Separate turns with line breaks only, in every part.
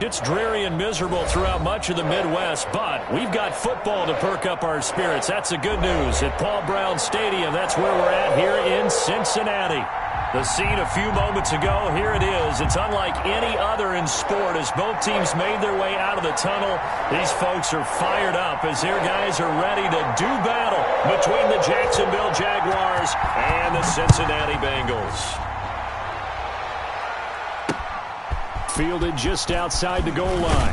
It's dreary and miserable throughout much of the Midwest, but we've got football to perk up our spirits. That's the good news. At Paul Brown Stadium, that's where we're at here in Cincinnati. The scene a few moments ago, here it is. It's unlike any other in sport as both teams made their way out of the tunnel. These folks are fired up as their guys are ready to do battle between the Jacksonville Jaguars and the Cincinnati Bengals. Fielded just outside the goal line.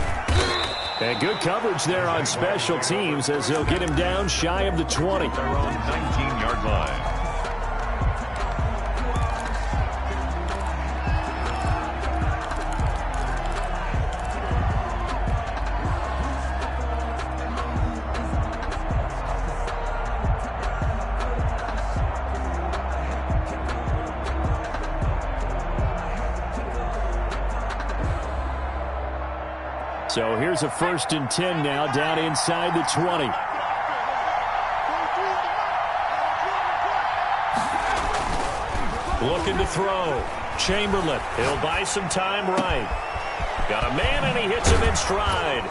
And good coverage there on special teams as they'll get him down shy of the 20.
Their own 19-yard line.
So here's a 1st and 10 now, down inside the 20. Looking to throw. Chamberlain. He'll buy some time right. Got a man, and he hits him in stride.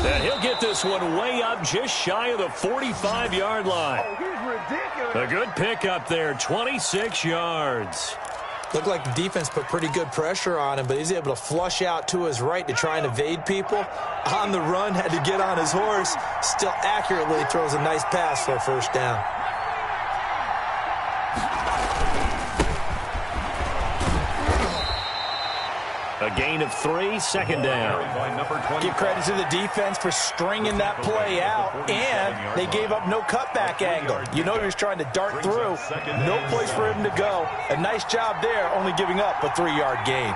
And he'll get this one way up just shy of the 45-yard line. A good pickup there, 26 yards.
Looked like the defense put pretty good pressure on him, but he's able to flush out to his right to try and evade people. On the run, had to get on his horse. Still accurately throws a nice pass for a 1st down.
A gain of 3, 2nd down.
Give credit to the defense for stringing that play out, and they gave up no cutback angle. You know he was trying to dart through. No place for him to go. A nice job there, only giving up a 3-yard gain.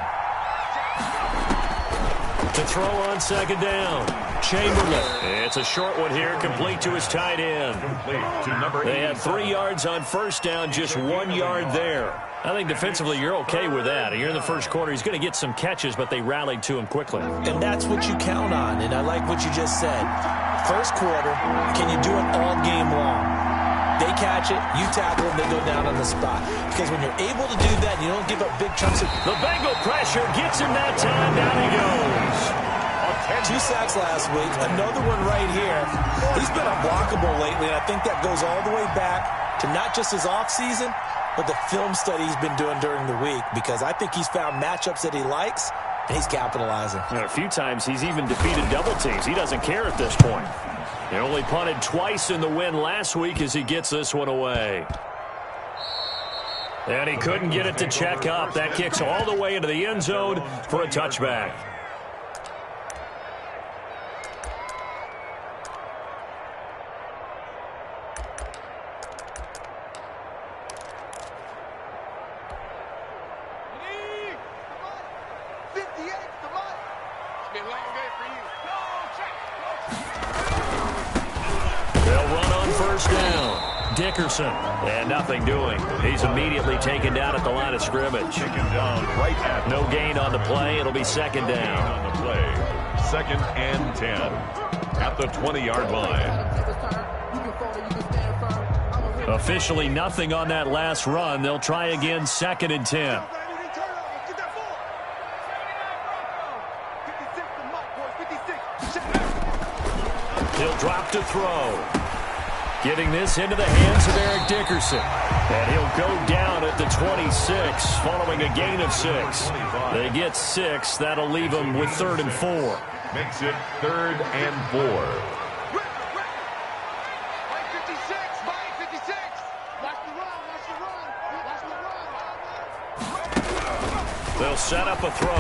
To throw on 2nd down. Chamberlain. It's a short one here, complete to his tight end. They had 3 yards on 1st down, just 1 yard there. I think defensively you're okay with that. Here in the 1st quarter, he's going to get some catches, but they rallied to him quickly.
And that's what you count on, and I like what you just said. 1st quarter, can you do it all game long? They catch it, you tackle them, they go down on the spot. Because when you're able to do that, you don't give up big chunks of...
The Bengal pressure gets him that time. Down he goes.
2 sacks last week, another one right here. He's been unblockable lately, and I think that goes all the way back to not just his offseason, but the film study he's been doing during the week, because I think he's found matchups that he likes, and he's capitalizing.
And a few times he's even defeated double teams. He doesn't care at this point. He only punted twice in the win last week as he gets this one away. And he couldn't get it to check up. That kicks all the way into the end zone for a touchback. Dickerson, and nothing doing. He's immediately taken down at the line of scrimmage. No gain on the play. It'll be 2nd down.
On the play, 2nd and 10 at the 20-yard line.
Officially nothing on that last run. They'll try again, 2nd and 10. He'll drop to throw. Getting this into the hands of Eric Dickerson. And he'll go down at the 26 following a gain of 6. They get 6. That'll leave them with 3rd and 4.
Makes it 3rd and 4.
They'll set up a throw,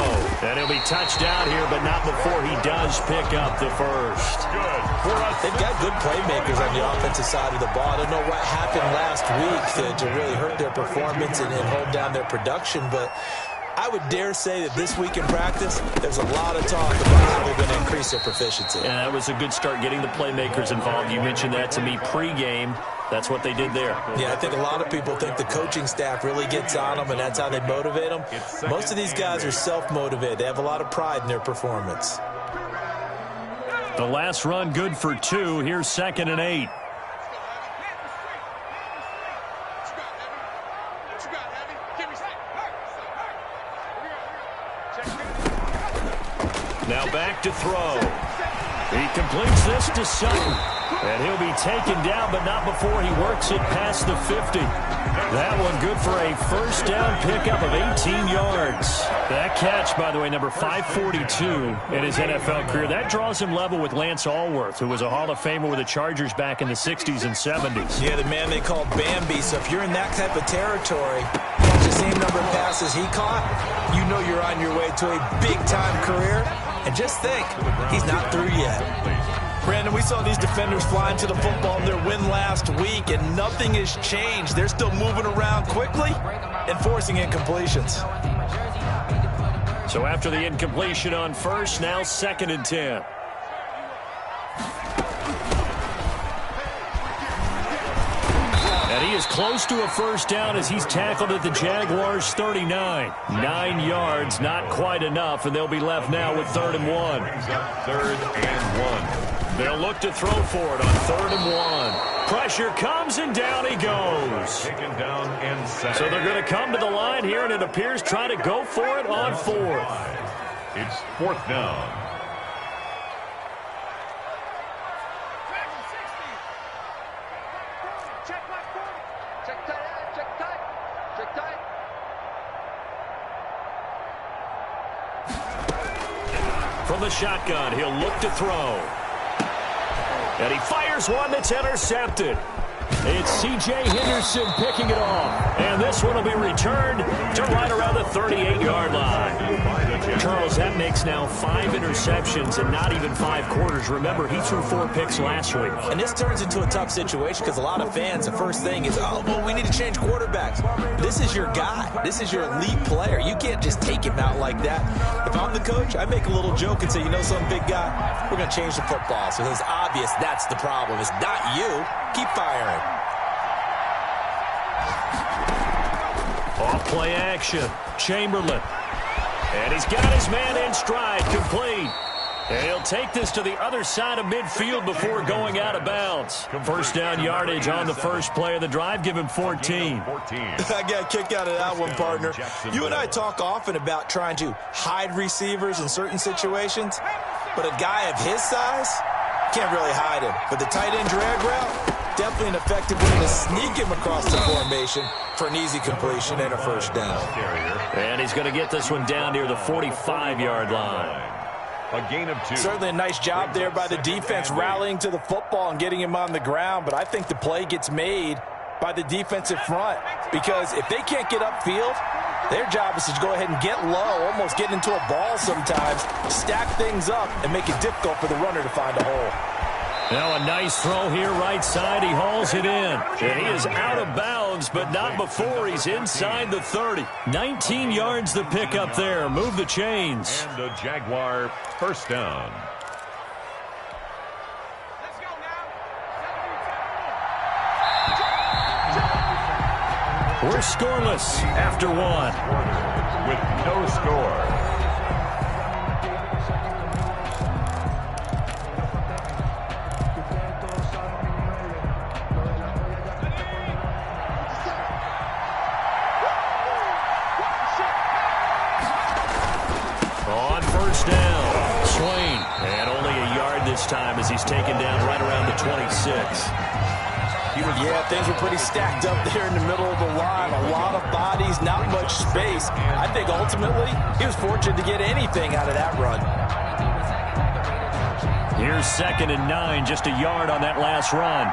and he'll be touched down here, but not before he does pick up the 1st.
They've got good playmakers on the offensive side of the ball. I don't know what happened last week to really hurt their performance and hold down their production, but I would dare say that this week in practice, there's a lot of talk about how they're going to increase their proficiency.
And that was a good start getting the playmakers involved. You mentioned that to me pregame. That's what they did there.
Yeah, I think a lot of people think the coaching staff really gets on them, and that's how they motivate them. Most of these guys are self-motivated. They have a lot of pride in their performance.
The last run good for 2. Here's 2nd and 8. Now back to throw. He completes this to Sutton. And he'll be taken down, but not before he works it past the 50. That one good for a first down pickup of 18 yards. That catch, by the way, number 542 in his NFL career. That draws him level with Lance Allworth, who was a Hall of Famer with the Chargers back in the 60s and 70s.
Yeah, the man they called Bambi. So if you're in that type of territory, catch the same number of passes he caught, you know you're on your way to a big-time career. And just think, he's not through yet. Brandon, we saw these defenders flying to the football in their win last week, and nothing has changed. They're still moving around quickly and forcing incompletions.
So after the incompletion on first, now 2nd and 10. And he is close to a first down as he's tackled at the Jaguars' 39. 9 yards, not quite enough, and they'll be left now with 3rd and 1.
3rd and 1.
They'll look to throw for it on 3rd and 1. Pressure comes, and down he goes.
Taken down and sacked.
So they're going to come to the line here, and it appears try to go for it on 4th.
It's 4th down.
From the shotgun, he'll look to throw. And he fires one that's intercepted. It's C.J. Henderson picking it off. And this one will be returned to right around the 38-yard line. Charles, that makes now 5 interceptions and not even 5 quarters. Remember, he threw 4 picks last week.
And this turns into a tough situation because a lot of fans, the first thing is, oh, well, we need to change quarterbacks. This is your guy. This is your elite player. You can't just take him out like that. If I'm the coach, I make a little joke and say, you know some big guy, we're going to change the football. So it's obvious that's the problem. It's not you. Keep firing.
Off play action. Chamberlain. And he's got his man in stride, complete. And he'll take this to the other side of midfield before going out of bounds. First down yardage on the first play of the drive. Give him 14.
I got a kick out of that one, partner. You and I talk often about trying to hide receivers in certain situations, but a guy of his size can't really hide him. But the tight end drag route, definitely an effective way to sneak him across the formation for an easy completion and a first down.
And he's going to get this one down near the 45-yard line.
A gain of 2.
Certainly a nice job there by the defense rallying to the football and getting him on the ground, but I think the play gets made by the defensive front because if they can't get upfield, their job is to go ahead and get low, almost get into a ball sometimes, stack things up, and make it difficult for the runner to find a hole.
Now a nice throw here right side. He hauls it in. And he is out of bounds, but not before he's inside the 30. 19 yards the pick up there. Move the chains.
And a Jaguar first down.
We're scoreless after 1.
With no score.
Time as he's taken down right around the 26.
Yeah, things were pretty stacked up there in the middle of the line. A lot of bodies, not much space. I think ultimately he was fortunate to get anything out of that run.
Here's 2nd and 9, just a yard on that last run.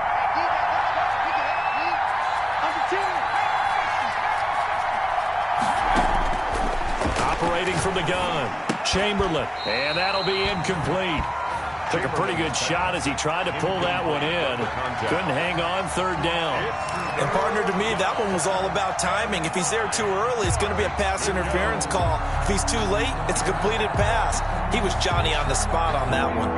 Operating from the gun, Chamberlain, and that'll be incomplete. Took a pretty good shot as he tried to pull that one in. Couldn't hang on, 3rd down.
And partner, to me, that one was all about timing. If he's there too early, it's going to be a pass interference call. If he's too late, it's a completed pass. He was Johnny on the spot on that one.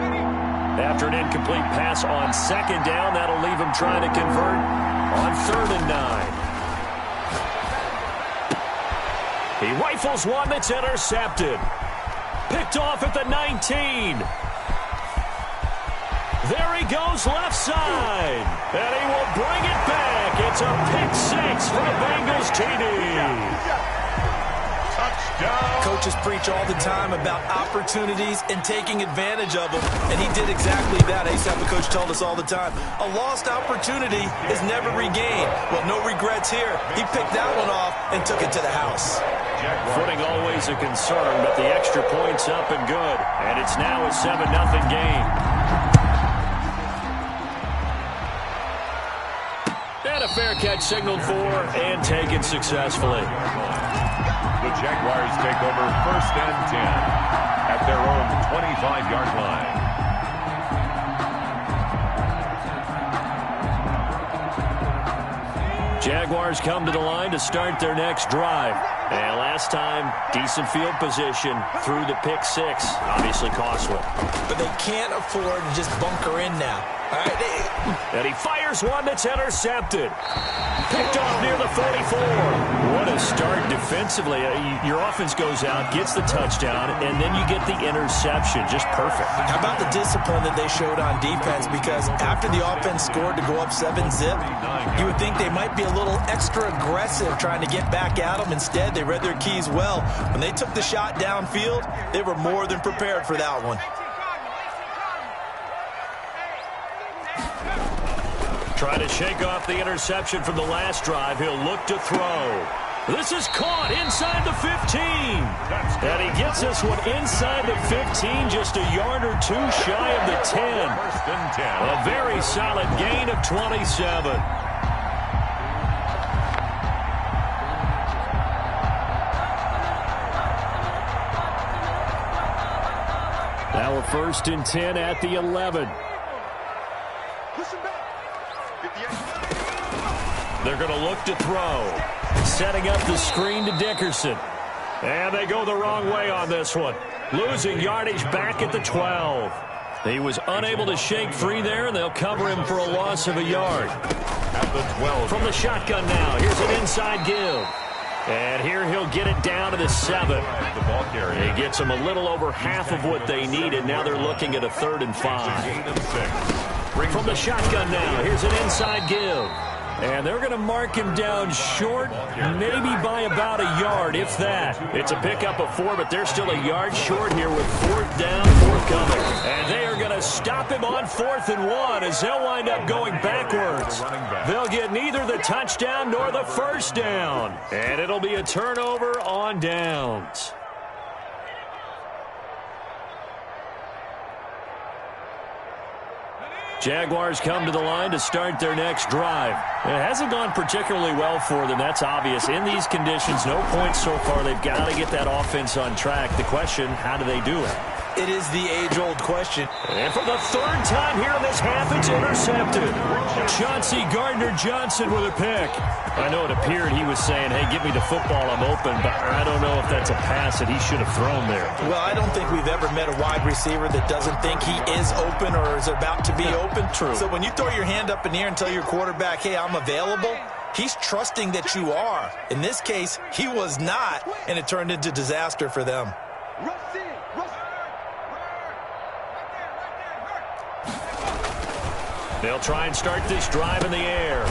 After an incomplete pass on 2nd down, that'll leave him trying to convert on 3rd and 9. He rifles one that's intercepted. Picked off at the 19. There he goes left side. And he will bring it back. It's a pick 6 for the Bengals TD.
Touchdown. Touchdown.
Coaches preach all the time about opportunities and taking advantage of them, and he did exactly that. I used to have a coach tell us all the time, a lost opportunity is never regained. Well, no regrets here. He picked that one off and took it to the house.
Footing always a concern, but the extra point's up and good, and it's now a 7-0 game. And a fair catch signaled for and taken successfully.
The Jaguars take over 1st and 10 at their own 25-yard line.
Jaguars come to the line to start their next drive. And last time, decent field position through the pick six. Obviously costly.
But they can't afford to just bunker in now. All right,
and he fires one that's intercepted. Picked off near the 44. What a start defensively. Your offense goes out, gets the touchdown, and then you get the interception. Just perfect.
How about the discipline that they showed on defense? Because after the offense scored to go up 7-zip, you would think they might be a little extra aggressive trying to get back at them. Instead, they read their keys well. When they took the shot downfield, they were more than prepared for that one.
Try to shake off the interception from the last drive. He'll look to throw. This is caught inside the 15. And he gets this one inside the 15, just a yard or two shy of the 10.
1st and 10.
A very solid gain of 27. Now a 1st and 10 at the 11. They're going to look to throw. Setting up the screen to Dickerson. And they go the wrong way on this one. Losing yardage back at the 12. He was unable to shake free there, and they'll cover him for a loss of a yard.
At the 12.
From the shotgun now, here's an inside give. And here he'll get it down to the 7.
The ball carrier.
He gets them a little over half of what they needed. Now they're looking at a 3rd and 5. From the shotgun now, here's an inside give. And they're going to mark him down short, maybe by about a yard, if that. It's a pickup of 4, but they're still a yard short here with 4th down, 4th coming. And they are going to stop him on 4th and 1 as they'll wind up going backwards. They'll get neither the touchdown nor the 1st down. And it'll be a turnover on downs. Jaguars come to the line to start their next drive. It hasn't gone particularly well for them. That's obvious. In these conditions, no points so far. They've got to get that offense on track. The question, how do they do it?
It is the age-old question.
And for the 3rd time here in this half, it's intercepted. Chauncey Gardner-Johnson with a pick. I know it appeared he was saying, hey, give me the football, I'm open, but I don't know if that's a pass that he should have thrown there.
Well, I don't think we've ever met a wide receiver that doesn't think he is open or is about to be open.
True.
So when you throw your hand up in the air and tell your quarterback, hey, I'm available, he's trusting that you are. In this case, he was not, and it turned into disaster for them.
They'll try and start this drive in the air.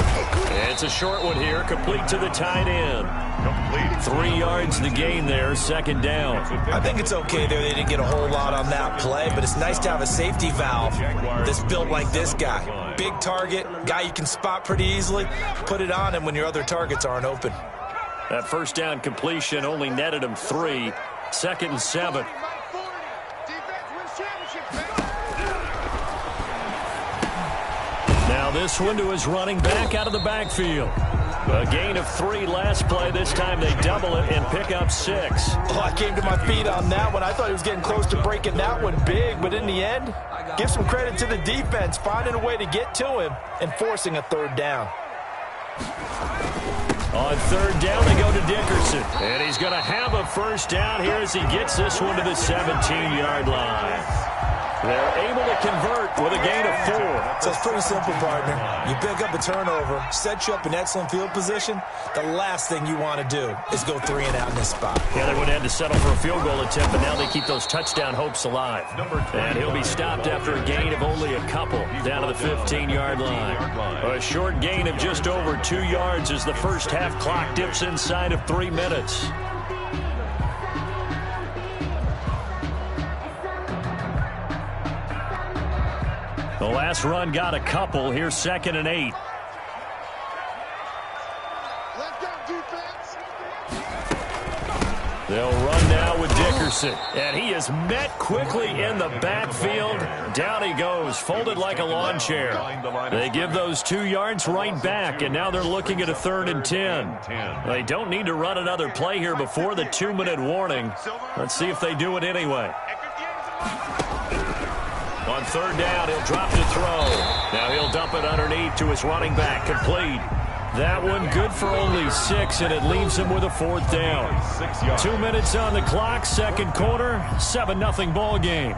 It's a short one here, complete to the tight end.
Complete.
3 yards the gain there, 2nd down.
I think it's okay there. They didn't get a whole lot on that play, but it's nice to have a safety valve that's built like this guy. Big target, guy you can spot pretty easily. Put it on him when your other targets aren't open.
That 1st down completion only netted him 3. 2nd and 7. Now this one to his running back out of the backfield. A gain of 3 last play. This time they double it and pick up 6.
Oh, I came to my feet on that one. I thought he was getting close to breaking that one big, but in the end, give some credit to the defense, finding a way to get to him and forcing a 3rd down.
On 3rd down, they go to Dickerson. And he's going to have a 1st down here as he gets this one to the 17-yard line. They're able to convert with a gain of 4.
So it's pretty simple, partner. You pick up a turnover, set you up in excellent field position. The last thing you want to do is go 3 and out in this spot.
Yeah, they would have had to settle for a field goal attempt, but now they keep those touchdown hopes alive. And he'll be stopped after a gain of only a couple down to the 15-yard line. A short gain of just over 2 yards as the first half clock dips inside of 3 minutes. The last run got a couple. Here's 2nd and 8.
Let's go, defense.
They'll run now with Dickerson. And he is met quickly in the backfield. Down he goes, folded like a lawn chair. They give those 2 yards right back, and now they're looking at a 3rd and 10. They don't need to run another play here before the 2-minute warning. Let's see if they do it anyway. On 3rd down, he'll drop to throw. Now he'll dump it underneath to his running back. Complete. That one good for only 6, and it leaves him with a 4th down. 2 minutes on the clock, 2nd quarter, 7-0 ball game.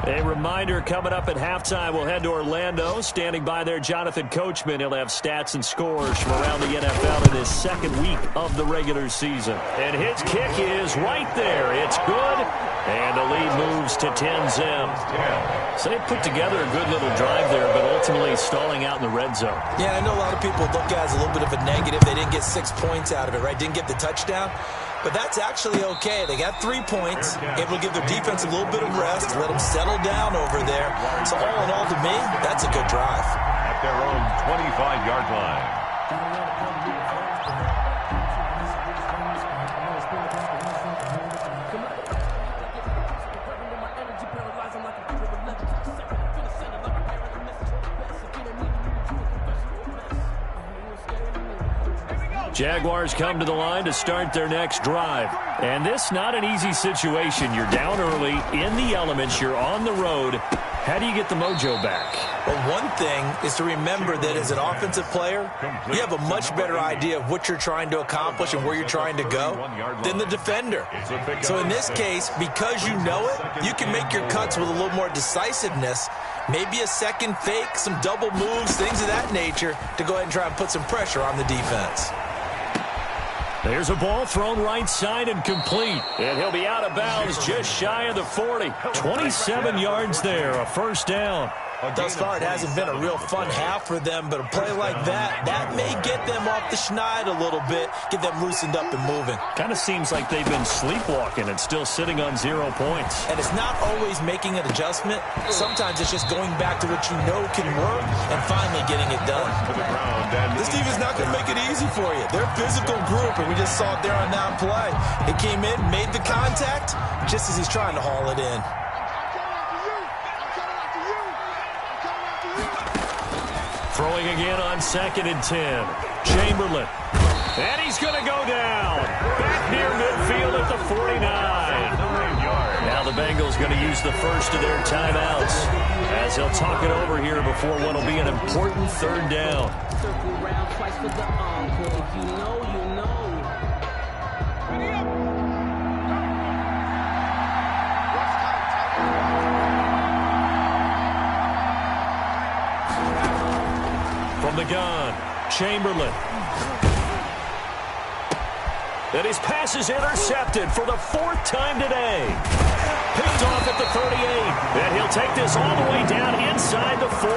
A reminder, coming up at halftime, we'll head to Orlando. Standing by there, Jonathan Coachman. He'll have stats and scores from around the NFL in his 2nd week of the regular season. And his kick is right there. It's good. And the lead moves to 10-zip. So they put together a good little drive there, but ultimately stalling out in the red zone.
Yeah, I know a lot of people look at it as a little bit of a negative. They didn't get 6 points out of it, right? Didn't get the touchdown. But that's actually okay. They got 3 points, able to give their defense a little bit of rest, let them settle down over there. So all in all, to me, that's a good drive.
At their own 25-yard line.
Jaguars come to the line to start their next drive. And this not an easy situation. You're down early, in the elements, you're on the road. How do you get the mojo back?
Well, one thing is to remember that as an offensive player, you have a much better idea of what you're trying to accomplish and where you're trying to go than the defender. So in this case, because you know it, you can make your cuts with a little more decisiveness, maybe a second fake, some double moves, things of that nature, to go ahead and try and put some pressure on the defense.
There's a ball thrown right side and complete. And he'll be out of bounds just shy of the 40. 27 yards there, a 1st down.
Thus far, it hasn't been a real fun half for them, but a play like that may get them off the schneid a little bit, get them loosened up and moving.
Kind of seems like they've been sleepwalking and still sitting on 0 points.
And it's not always making an adjustment. Sometimes it's just going back to what you know can work and finally getting it done. This team is not going to make it easy for you. They're a physical group, and we just saw it there on that play. He came in, made the contact, just as he's trying to haul it in.
Throwing again on 2nd and 10. Chamberlain. And he's going to go down. Back near midfield at the 49. Now the Bengals going to use the first of their timeouts as they'll talk it over here before what will be an important 3rd down.
Circle around twice for the encore. If you know, you know.
From the gun, Chamberlain. And his pass is intercepted for the 4th time today. Picked off at the 38. And he'll take this all the way down inside the 40.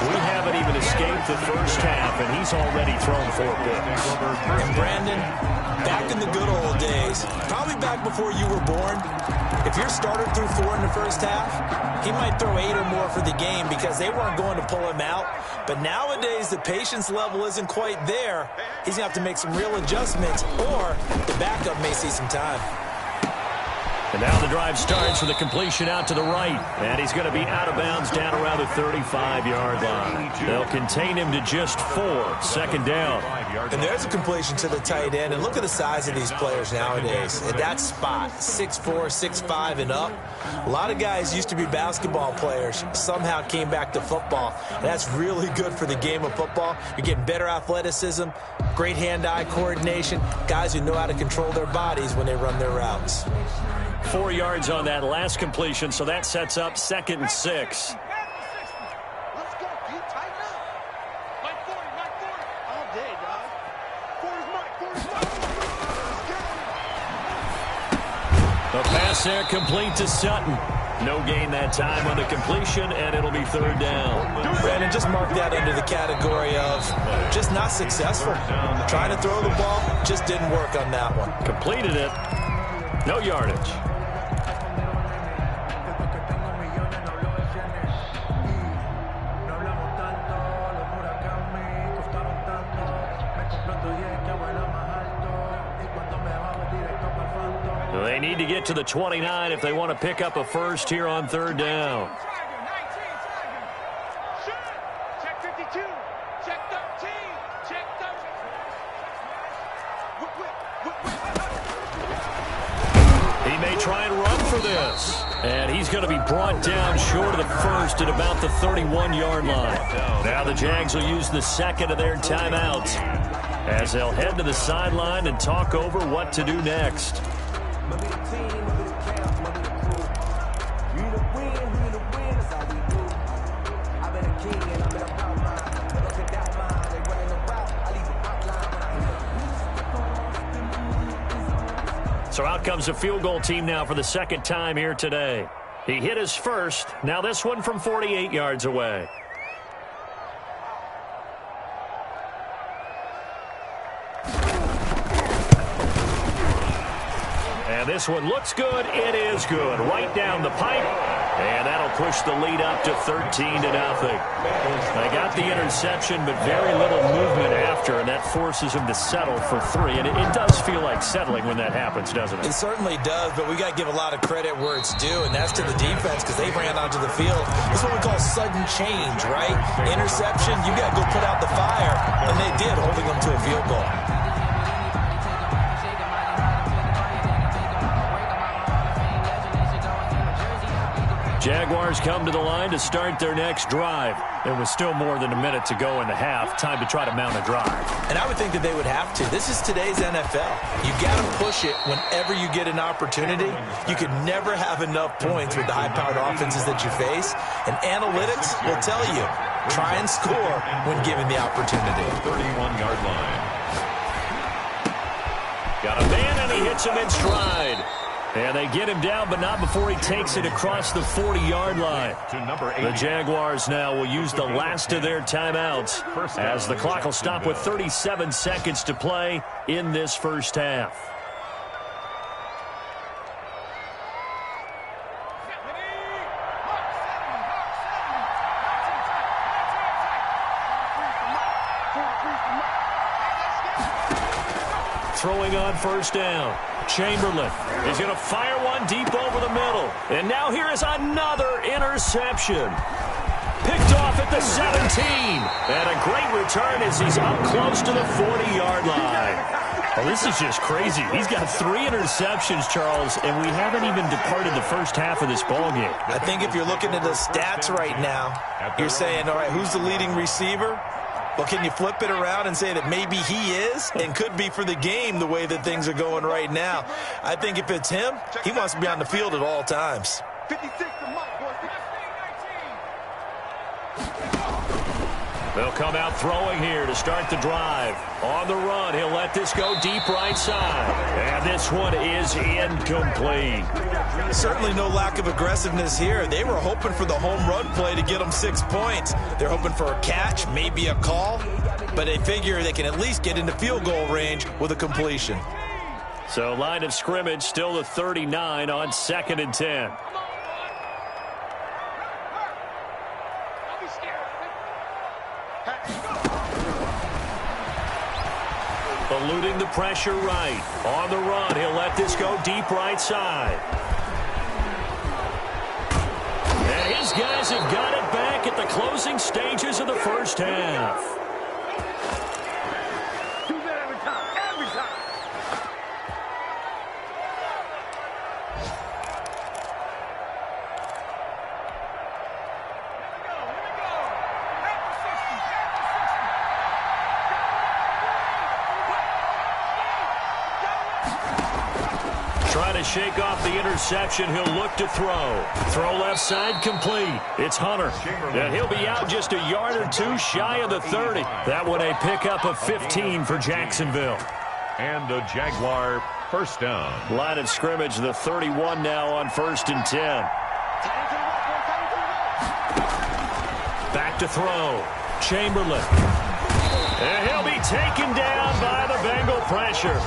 We haven't even escaped the first half, and he's already thrown 4 picks.
And Brandon, back in the good old days, probably back before you were born, if your starter threw 4 in the first half, he might throw 8 or more for the game because they weren't going to pull him out. But nowadays, the patience level isn't quite there. He's going to have to make some real adjustments, or the backup may see some time.
And now the drive starts with a completion out to the right. And he's going to be out of bounds down around the 35-yard line. They'll contain him to just 4. 2nd down.
And there's a completion to the tight end. And look at the size of these players nowadays. At that spot, 6'4", 6'5", and up. A lot of guys used to be basketball players, somehow came back to football. And that's really good for the game of football. You're getting better athleticism, great hand-eye coordination, guys who know how to control their bodies when they run their routes.
4 yards on that last completion, so that sets up 2nd and 6.
Let's go. You tighten up. Mike 40. All day, dog. 40's Mike.
The pass there complete to Sutton. No gain that time on the completion, and it'll be 3rd down.
Brandon, just mark that under the category of just not successful. Trying to throw the ball, just didn't work on that one.
Completed it. No yardage. They need to get to the 29 if they want to pick up a first here on third down.
Check 52. Check 13. Check 13.
He may try and run for this. And he's going to be brought down short of the first at about the 31-yard line. Now the Jags will use the second of their timeouts as they'll head to the sideline and talk over what to do next. So out comes a field goal team now for the second time here today. He hit his first. Now this one from 48 yards away. And this one looks good. It is good. Right down the pipe. And that'll push the lead up to 13-0. They got the interception, but very little movement after, and that forces him to settle for 3. And it does feel like settling when that happens, doesn't it?
It certainly does, but we got to give a lot of credit where it's due, and that's to the defense because they ran onto the field. This is what we call sudden change, right? Interception, you got to go put out the fire, and they did, holding them to a field goal.
Jaguars come to the line to start their next drive. There was still more than a minute to go in the half. Time to try to mount a drive.
And I would think that they would have to. This is today's NFL. You got to push it whenever you get an opportunity. You can never have enough points with the high-powered offenses that you face. And analytics will tell you, try and score when given the opportunity.
31-yard line.
Got a man, and he hits him in stride. And they get him down, but not before he takes it across the 40-yard line. The Jaguars now will use the last of their timeouts as the clock will stop with 37 seconds to play in this first half. Throwing on first down. Chamberlain is going to fire one deep over the middle. And now here is another interception. Picked off at the 17. And a great return as he's up close to the 40-yard line. Well, this is just crazy. He's got 3 interceptions, Charles, and we haven't even departed the first half of this ballgame.
I think if you're looking at the stats right now, you're saying, all right, who's the leading receiver? Well, can you flip it around and say that maybe he is and could be for the game the way that things are going right now? I think if it's him, he wants to be on the field at all times.
56 to Mike, boys.
They'll come out throwing here to start the drive. On the run, he'll let this go deep right side. And this one is incomplete.
Certainly no lack of aggressiveness here. They were hoping for the home run play to get them 6 points. They're hoping for a catch, maybe a call, but they figure they can at least get into field goal range with a completion.
So line of scrimmage still the 39 on 2nd and 10. Eluding the pressure right. On the run, he'll let this go deep right side. And his guys have got it back at the closing stages of the first half.
Do that every time. Every time.
Trying to shake off the interception. He'll look to throw. Throw left side complete. It's Hunter. And he'll be out just a yard or 2 shy of the 30. That one a pickup of 15 for Jacksonville.
And a Jaguar first down.
Line of scrimmage, the 31 now on 1st and 10. Back to throw. Chamberlain. And he'll be taken down by the Bengal pressure.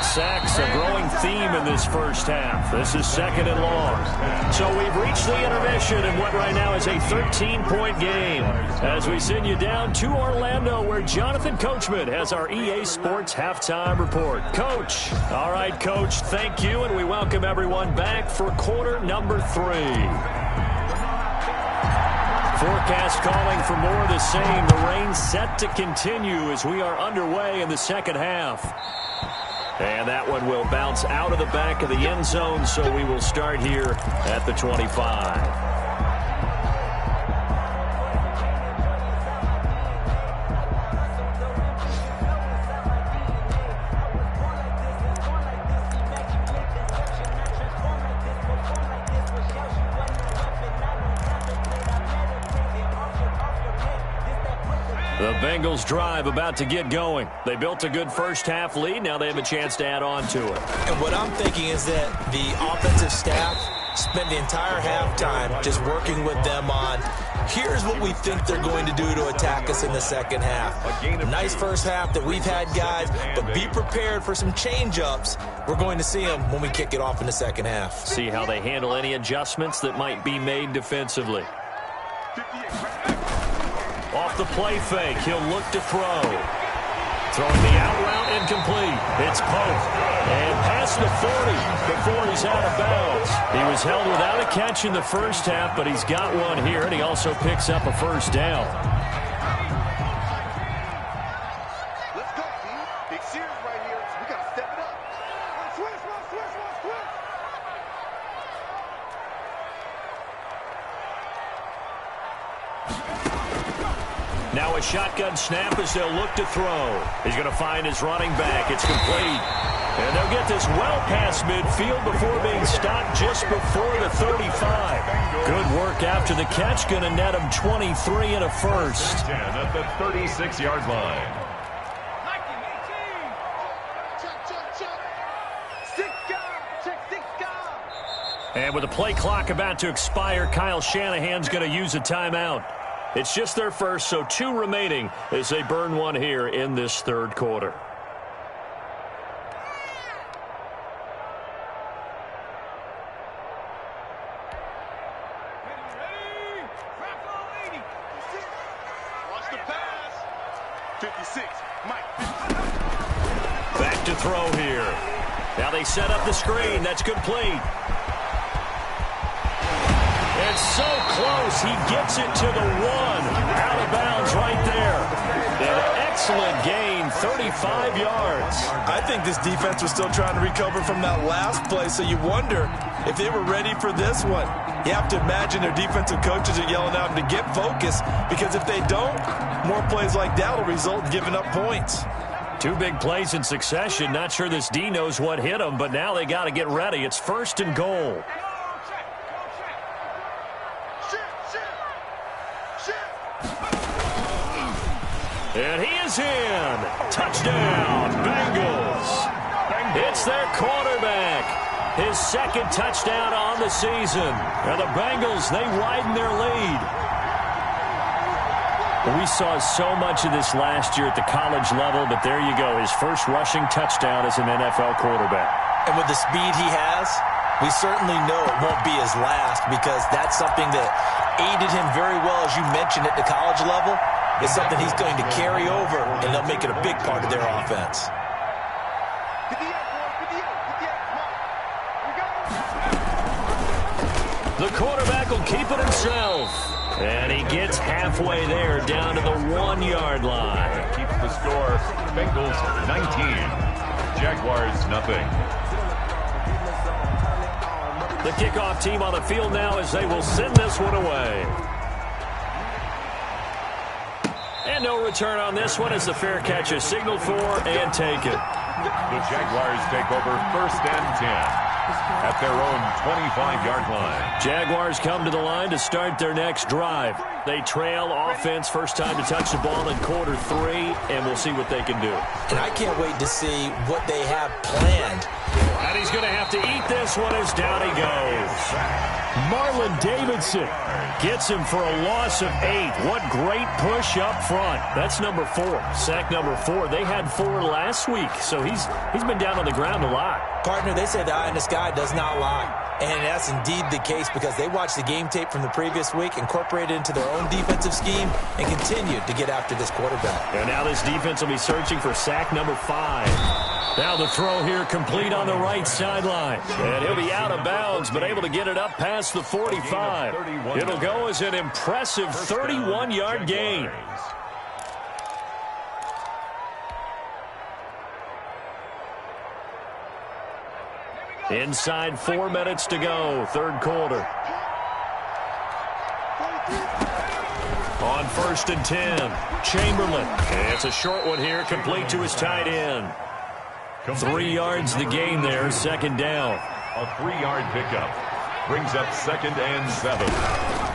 Sacks a growing theme in this first half. This is 2nd and long. So we've reached the intermission in what right now is a 13-point game. As we send you down to Orlando, where Jonathan Coachman has our EA Sports halftime report. Coach. All right, Coach, thank you, and we welcome everyone back for quarter number 3. Forecast calling for more of the same. The rain set to continue as we are underway in the second half. And that one will bounce out of the back of the end zone, so we will start here at the 25. The Bengals drive about to get going. They built a good first-half lead. Now they have a chance to add on to it.
And what I'm thinking is that the offensive staff spent the entire halftime just working with them on, here's what we think they're going to do to attack us in the second half. Nice first half that we've had, guys, but be prepared for some change-ups. We're going to see them when we kick it off in the second half.
See how they handle any adjustments that might be made defensively. Off the play fake, he'll look to throw. Throwing the out route incomplete. It's Pope. And past the 40 before he's out of bounds. He was held without a catch in the first half, but he's got one here, and he also picks up a first down.
Let's go, team. Big series right here. So we got to step it up. Switch.
Now a shotgun snap as they'll look to throw. He's going to find his running back. It's complete. And they'll get this well past midfield before being stopped just before the 35. Good work after the catch. Going to net him 23 and a first.
10 at the 36-yard line.
And with the play clock about to expire, Kyle Shanahan's going to use a timeout. It's just their first, so 2 remaining as they burn one here in this third quarter.
Watch the pass. 56, Mike.
Back to throw here. Now they set up the screen. That's complete. It's so close. He gets it to the 1. Out of bounds right there. An excellent gain, 35 yards.
I think this defense was still trying to recover from that last play, so you wonder if they were ready for this one. You have to imagine their defensive coaches are yelling at them to get focused, because if they don't, more plays like that will result in giving up points.
2 big plays in succession. Not sure this D knows what hit him, but now they got to get ready. It's 1st and goal. And he is in. Touchdown, Bengals. It's their quarterback. His 2nd touchdown on the season. And the Bengals, they widen their lead. We saw so much of this last year at the college level, but there you go. His first rushing touchdown as an NFL quarterback.
And with the speed he has, we certainly know it won't be his last, because that's something that aided him very well, as you mentioned, at the college level. It's something he's going to carry over, and they'll make it a big part of their offense.
The quarterback will keep it himself. And he gets halfway there, down to the 1-yard line.
Keeps the score. Bengals 19. Jaguars nothing.
The kickoff team on the field now as they will send this one away. And no return on this one as the fair catch is signaled for and taken.
The Jaguars take over 1st and 10 at their own 25-yard line.
Jaguars come to the line to start their next drive. They trail offense, first time to touch the ball in quarter 3, and we'll see what they can do.
And I can't wait to see what they have planned.
And And he's going to have to eat this one as down he goes. Marlon Davidson gets him for a loss of 8. What great push up front. That's number 4. Sack number 4. They had 4 last week, so he's been down on the ground a lot.
Partner, they say the eye in the sky does not lie. And that's indeed the case because they watched the game tape from the previous week, incorporated it into their own defensive scheme, and continued to get after this quarterback.
And now this defense will be searching for sack number 5. Now the throw here complete on the right sideline. And he'll be out of bounds, but able to get it up past the 45. It'll go as an impressive 31-yard gain. Inside 4 minutes to go, third quarter. On 1st and 10, Chamberlain. It's a short one here, complete to his tight end. 3 yards the gain there, second down.
A 3-yard pickup brings up 2nd and 7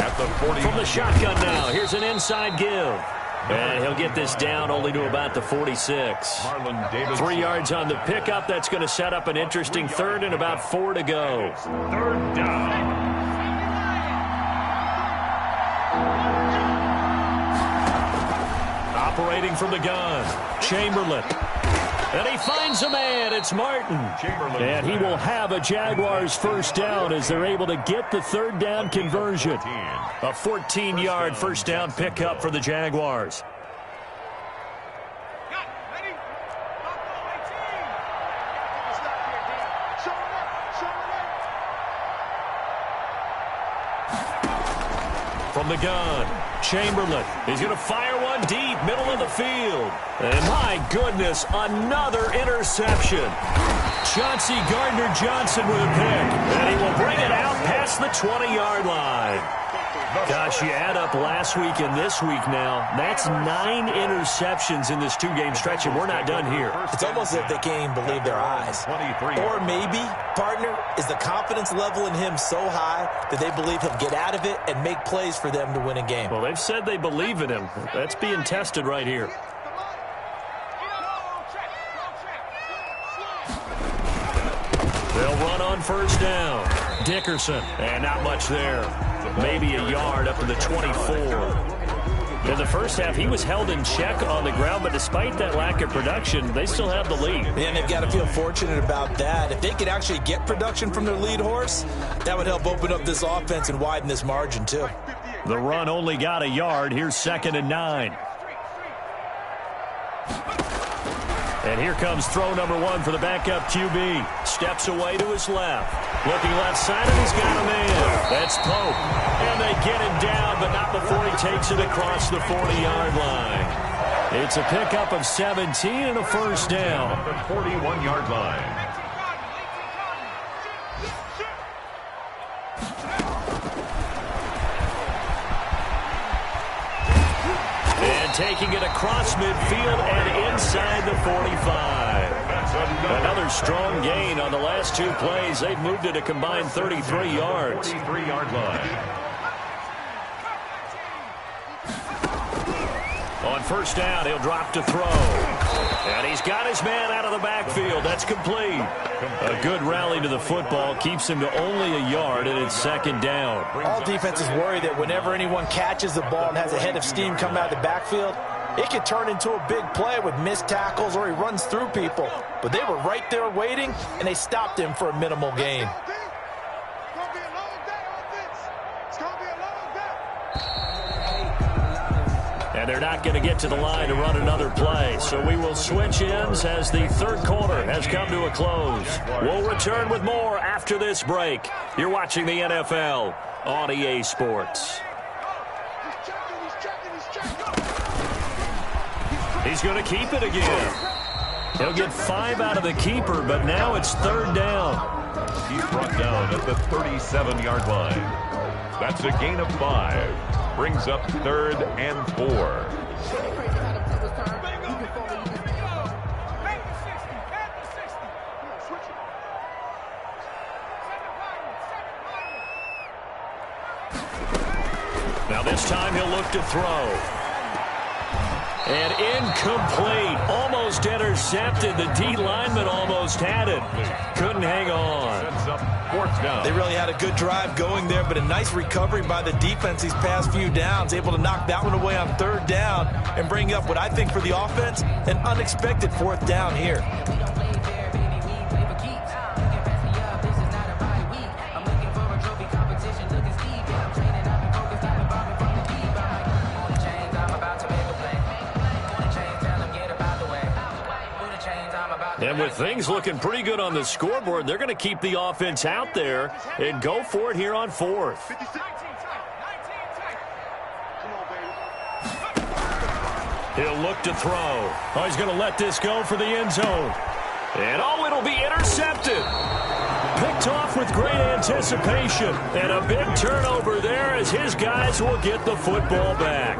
at the 40.
From the shotgun now, here's an inside give. And he'll get this down only to about the 46. 3 yards on the pickup. That's going to set up an interesting third and about 4 to go.
Third down.
Operating from the gun, Chamberlain. And he finds a man. It's Martin. And he will have a Jaguars first down as they're able to get the third down conversion. A 14-yard first down pickup for the Jaguars. From the gun, Chamberlain. He's going to fire one deep, middle of the field. And my goodness, another interception. Chauncey Gardner-Johnson with a pick. And he will bring it out past the 20-yard line. Gosh, you add up last week and this week now, that's 9 interceptions in this 2-game stretch, and we're not done here.
It's almost as if they can't even believe their eyes. Or maybe, partner, is the confidence level in him so high that they believe he'll get out of it and make plays for them to win a game.
Well, they've said they believe in him. That's being tested right here. They'll run on first down. Dickerson, and not much there. Maybe a yard up to the 24. In the first half, he was held in check on the ground, but despite that lack of production, they still have the lead.
And they've got to feel fortunate about that. If they could actually get production from their lead horse, that would help open up this offense and widen this margin, too.
The run only got a yard. Here's 2nd and 9. And here comes throw number 1 for the backup QB. Steps away to his left. Looking left side, and he's got a man. That's Pope. And they get him down, but not before he takes it across the 40-yard line. It's a pickup of 17 and a first down.
At the 41-yard line.
And taking it across midfield and inside the 45. Another strong gain on the last 2 plays. They've moved it a combined 33 yards.
43-yard line.
On first down, he'll drop to throw. And he's got his man out of the backfield. That's complete. A good rally to the football keeps him to only a yard, and it's 2nd down.
All defenses worry that whenever anyone catches the ball and has a head of steam come out of the backfield, it could turn into a big play with missed tackles or he runs through people. But they were right there waiting, and they stopped him for a minimal gain.
And they're not going to get to the line to run another play. So we will switch ends as the third quarter has come to a close. We'll return with more after this break. You're watching the NFL on EA Sports. He's going to keep it again. He'll get 5 out of the keeper, but now it's 3rd down.
He's brought down at the 37-yard line. That's a gain of 5. Brings up 3rd and 4.
Now this time he'll look to throw. And incomplete. Almost Almost intercepted. The D lineman almost had it. Couldn't hang on.
Sets up 4th down.
They really had a good drive going there, but a nice recovery by the defense these past few downs. Able to knock that one away on 3rd down and bring up what I think for the offense, an unexpected 4th down here.
And with things looking pretty good on the scoreboard, they're going to keep the offense out there and go for it here on 4th. He'll look to throw. Oh, he's going to let this go for the end zone. And, oh, it'll be intercepted. Picked off with great anticipation. And a big turnover there as his guys will get the football back.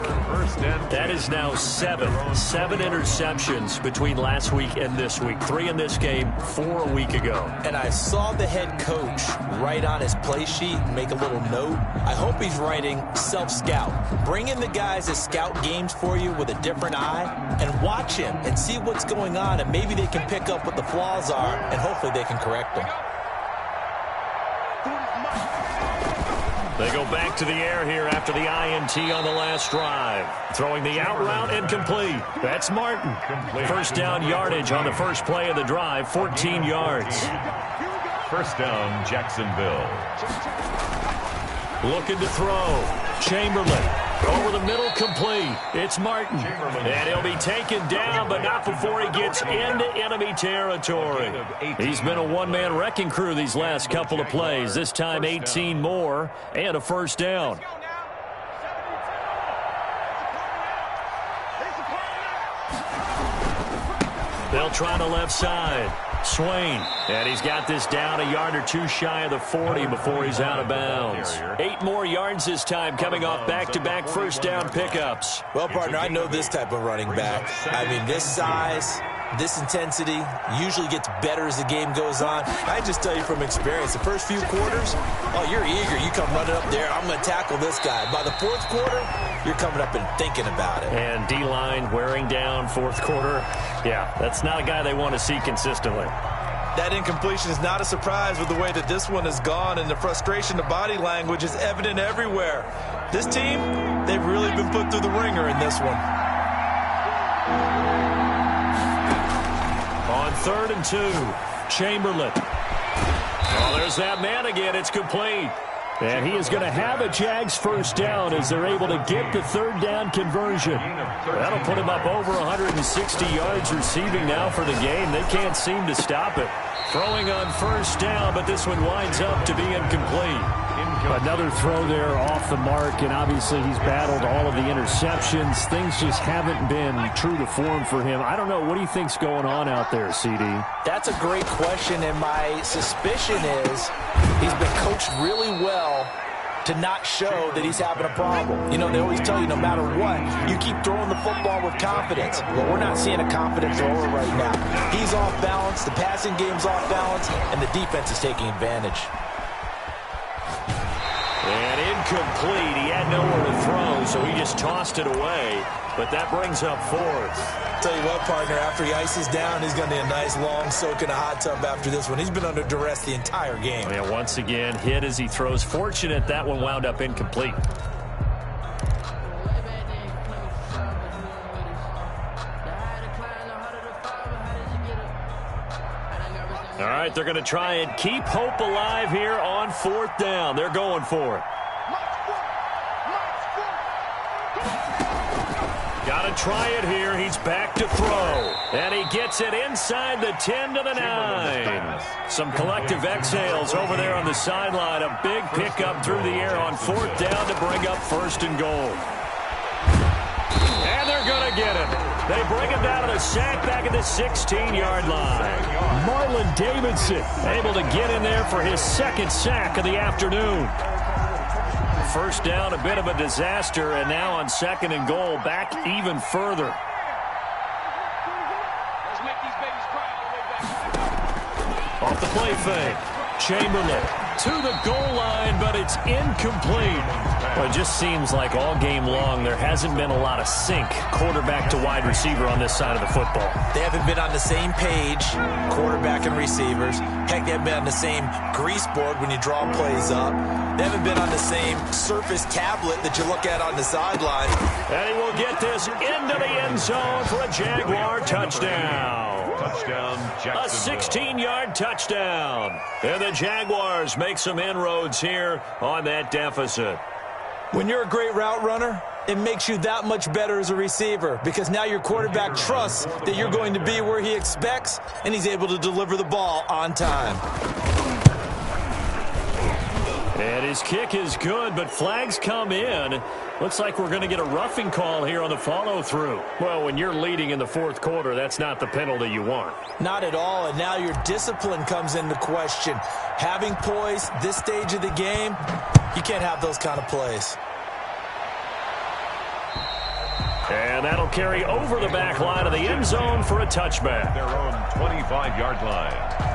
That is now 7 interceptions between last week and this week. 3 in this game, 4 a week ago.
And I saw the head coach write on his play sheet, make a little note. I hope he's writing self-scout. Bring in the guys that scout games for you with a different eye and watch him and see what's going on, and maybe they can pick up what the flaws are, and hopefully they can correct them.
They go back to the air here after the INT on the last drive. Throwing the out route and complete. That's Martin. 1st down yardage on the first play of the drive, 14 yards.
1st down, Jacksonville.
Looking to throw. Chamberlain. Over the middle, complete. It's Martin. And he'll be taken down, but not before he gets into enemy territory. He's been a one-man wrecking crew these last couple of plays. This time 18 more and a 1st down. They'll try the left side. Swain, and he's got this down a yard or 2 shy of the 40 before he's out of bounds. 8 more yards this time, coming off back-to-back 1st down pickups.
Well, partner, I know this type of running back. I mean, this size, this intensity usually gets better as the game goes on. I just tell you from experience, the first few quarters, oh, you're eager. You come running up there, I'm going to tackle this guy. By the 4th quarter, you're coming up and thinking about it.
And D-line wearing down 4th quarter. Yeah, that's not a guy they want to see consistently.
That incompletion is not a surprise with the way that this one has gone, and the frustration, the body language is evident everywhere. This team, they've really been put through the ringer in this one.
On 3rd and 2, Chamberlain. Oh, there's that man again. It's complete. And he is going to have a Jags 1st down as they're able to get the 3rd down conversion. That'll put him up over 160 yards receiving now for the game. They can't seem to stop it. Throwing on 1st down, but this one winds up to be incomplete.
Another throw there off the mark, and obviously he's battled all of the interceptions. Things just haven't been true to form for him. I don't know. What do you think's going on out there, CD?
That's a great question, and my suspicion is he's been coached really well to not show that he's having a problem. You know, they always tell you no matter what, you keep throwing the football with confidence. Well, we're not seeing a confident thrower right now. He's off balance, the passing game's off balance, and the defense is taking advantage.
And incomplete. He had nowhere to throw, so he just tossed it away. But that brings up 4th.
Tell you what, partner, after he ices down, he's going to need a nice long soak in a hot tub after this one. He's been under duress the entire game.
Yeah, once again, hit as he throws. Fortunate that one wound up incomplete. All right, they're going to try and keep hope alive here on 4th down. They're going for it. Got to try it here. He's back to throw. And he gets it inside the 10 to the 9. Some collective exhales over there on the sideline. A big pickup through the air on 4th down to bring up 1st and goal. And they're going to get him. They bring him down to the sack back at the 16-yard line. Marlon Davidson able to get in there for his 2nd sack of the afternoon. 1st down, a bit of a disaster, and now on 2nd and goal, back even further. Off the play fake. Chamberlain to the goal line, but it's incomplete. Well, it just seems like all game long there hasn't been a lot of sync quarterback to wide receiver on this side of the football.
They haven't been on the same page, quarterback and receivers. Heck, they haven't been on the same grease board when you draw plays up. They haven't been on the same surface tablet that you look at on the sideline.
And he will get this into the end zone for a Jaguar touchdown.
Touchdown,
A 16-yard touchdown. And the Jaguars make some inroads here on that deficit.
When you're a great route runner, it makes you that much better as a receiver because now your quarterback trusts that you're going to be where he expects, and he's able to deliver the ball on time.
And his kick is good, but flags come in. Looks like we're going to get a roughing call here on the follow-through. Well, when you're leading in the fourth quarter, that's not the penalty you want.
Not at all, and now your discipline comes into question. Having poise this stage of the game, you can't have those kind of plays.
And that'll carry over the back line of the end zone for a touchback.
Their own 25-yard line.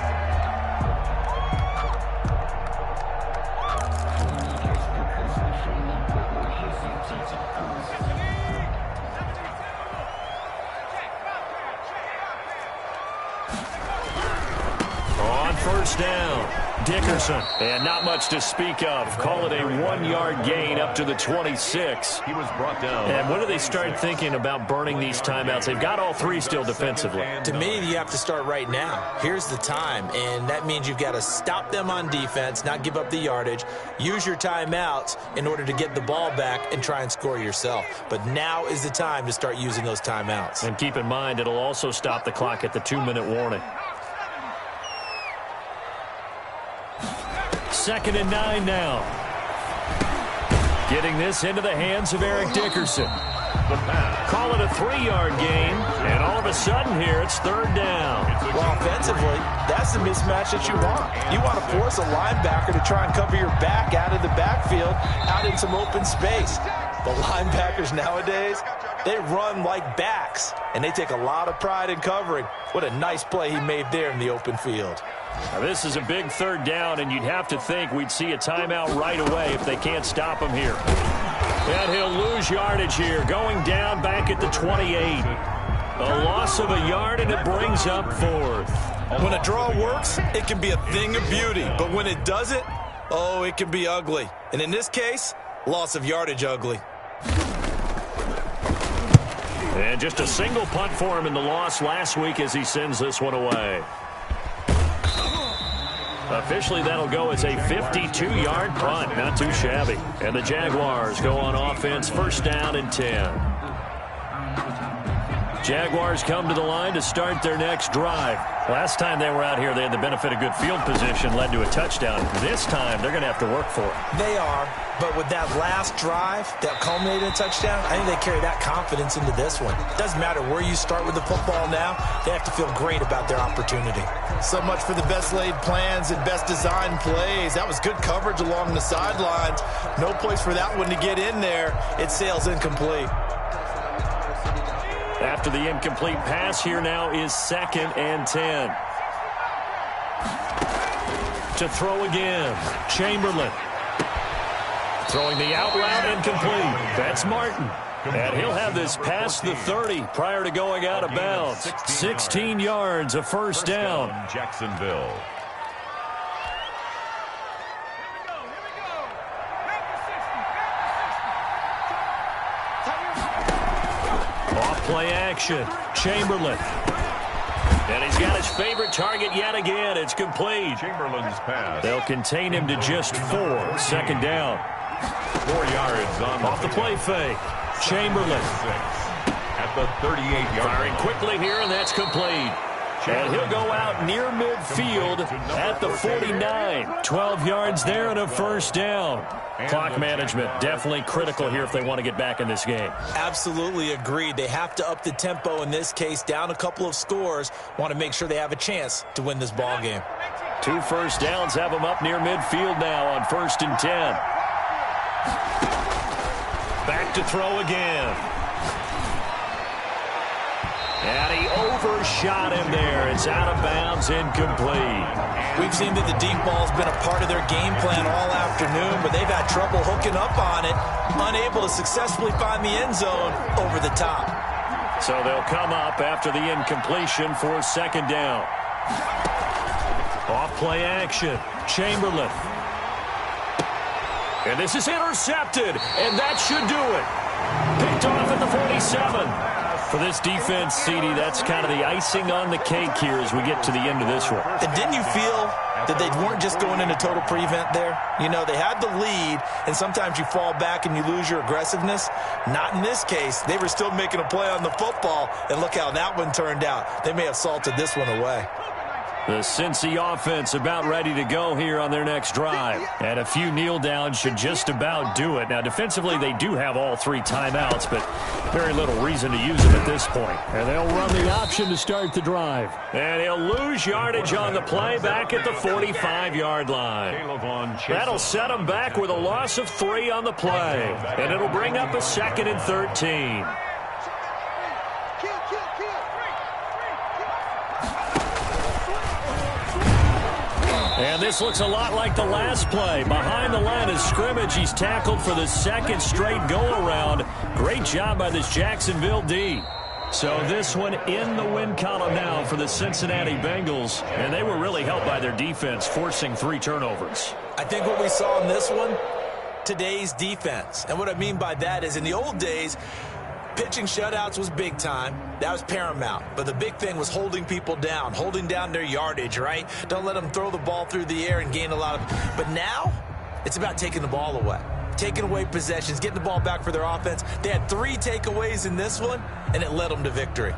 First down, Dickerson. And not much to speak of. Call it a 1-yard gain up to the 26.
He was brought down.
And when do they start thinking about burning these timeouts? They've got all three still defensively.
To me, you have to start right now. Here's the time, and that means you've got to stop them on defense, not give up the yardage, use your timeouts in order to get the ball back and try and score yourself. But now is the time to start using those timeouts.
And keep in mind, it'll also stop the clock at the 2-minute warning. 2nd and 9 now. Getting this into the hands of Eric Dickerson. Call it a 3-yard gain, and all of a sudden here it's 3rd down.
Well, offensively, that's the mismatch that you want. You want to force a linebacker to try and cover your back out of the backfield, out in some open space. The linebackers nowadays, they run like backs, and they take a lot of pride in covering. What a nice play he made there in the open field.
Now, this is a big 3rd down, and you'd have to think we'd see a timeout right away if they can't stop him here. And he'll lose yardage here, going down back at the 28. A loss of a yard, and it brings up 4th.
When a draw works, it can be a thing of beauty. But when it doesn't, oh, it can be ugly. And in this case, loss of yardage ugly.
And just a single punt for him in the loss last week as he sends this one away. Officially, that'll go as a 52-yard punt. Not too shabby. And the Jaguars go on offense, 1st down and 10. Jaguars come to the line to start their next drive. Last time they were out here, they had the benefit of good field position, led to a touchdown. This time, they're going to have to work for it.
They are, but with that last drive that culminated in a touchdown, I think they carry that confidence into this one. It doesn't matter where you start with the football now, they have to feel great about their opportunity. So much for the best laid plans and best designed plays. That was good coverage along the sidelines. No place for that one to get in there. It sails incomplete.
After the incomplete pass, here now is 2nd and 10. To throw again, Chamberlain. Throwing the out route incomplete. That's Martin. And he'll have this past the 30 prior to going out of bounds. 16 yards, a 1st down.
Jacksonville.
Play action. Chamberlain. And he's got his favorite target yet again. It's complete.
Chamberlain's pass.
They'll contain him to just 4. 2nd down.
4 yards on
off the play fake. Chamberlain.
6 at the 38-yard
firing quickly here, and that's complete. And he'll go out near midfield at the 49. 12 yards there and a 1st down. Clock management definitely critical here if they want to get back in this game.
Absolutely agreed. They have to up the tempo in this case, down a couple of scores. Want to make sure they have a chance to win this ball game.
2 1st downs have them up near midfield now on 1st and 10. Back to throw again. And he overshot him there. It's out of bounds, incomplete.
We've seen that the deep ball's been a part of their game plan all afternoon, but they've had trouble hooking up on it, unable to successfully find the end zone over the top.
So they'll come up after the incompletion for second down. Off play action. Chamberlain. And this is intercepted, and that should do it. Picked off at the 47. For this defense, CD, that's kind of the icing on the cake here as we get to the end of this one.
And didn't you feel that they weren't just going into total prevent there? You know, they had the lead, and sometimes you fall back and you lose your aggressiveness. Not in this case. They were still making a play on the football, and look how that one turned out. They may have salted this one away.
The Cincy offense about ready to go here on their next drive. And a few kneel downs should just about do it. Now, defensively, they do have all 3 timeouts, but very little reason to use them at this point.
And they'll run the option to start the drive.
And he'll lose yardage on the play back at the 45-yard line. That'll set him back with a loss of 3 on the play. And it'll bring up a 2nd and 13. And this looks a lot like the last play. Behind the line of scrimmage, he's tackled for the 2nd straight go-around. Great job by this Jacksonville D. So this one in the win column now for the Cincinnati Bengals. And they were really helped by their defense, forcing 3 turnovers.
I think what we saw in this one, today's defense. And what I mean by that is in the old days, pitching shutouts was big time. That was paramount. But the big thing was holding people down, holding down their yardage, right? Don't let them throw the ball through the air and gain a lot of... But now, it's about taking the ball away. Taking away possessions, getting the ball back for their offense. They had 3 takeaways in this one, and it led them to victory.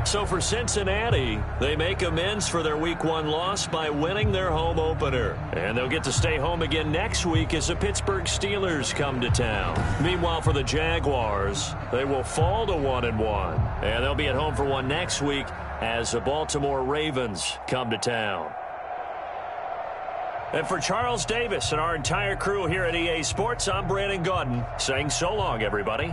So for Cincinnati, they make amends for their Week 1 loss by winning their home opener. And they'll get to stay home again next week as the Pittsburgh Steelers come to town. Meanwhile, for the Jaguars, they will fall to 1-1. And they'll be at home for one next week as the Baltimore Ravens come to town. And for Charles Davis and our entire crew here at EA Sports, I'm Brandon Gaudin saying so long, everybody.